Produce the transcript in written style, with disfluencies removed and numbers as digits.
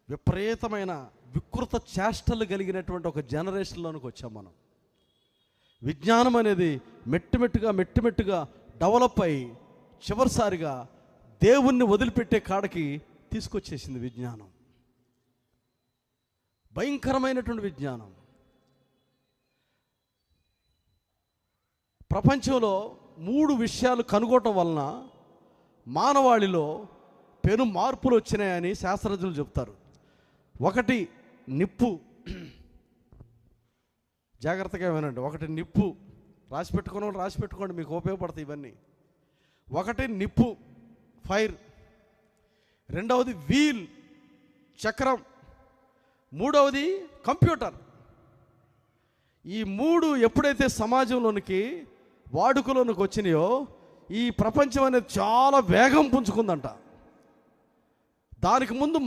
విపరీతమైన వికృత చేష్టలు కలిగినటువంటి ఒక జనరేషన్లోనికి వచ్చాం మనం. విజ్ఞానం అనేది మెట్టుమెట్టుగా డెవలప్ అయ్యి చివరిసారిగా దేవుణ్ణి వదిలిపెట్టే కాడకి తీసుకొచ్చేసింది విజ్ఞానం. భయంకరమైనటువంటి విజ్ఞానం. ప్రపంచంలో 3 విషయాలు కనుగొనటం వలన మానవాళిలో పెను మార్పులు వచ్చినాయని శాస్త్రజ్ఞులు చెప్తారు. 1 నిప్పు. జాగ్రత్తగా వినండి. 1 నిప్పు. రాసి పెట్టుకోండి, మీకు ఉపయోగపడతాయి ఇవన్నీ. 1 నిప్పు, ఫైర్. 2వది వీల్, చక్రం. 3వది కంప్యూటర్. ఈ 3 ఎప్పుడైతే సమాజంలోనికి వాడుకలోనికి వచ్చినాయో ఈ ప్రపంచం అనేది చాలా వేగం పుంజుకుందంట. దానికి ముందు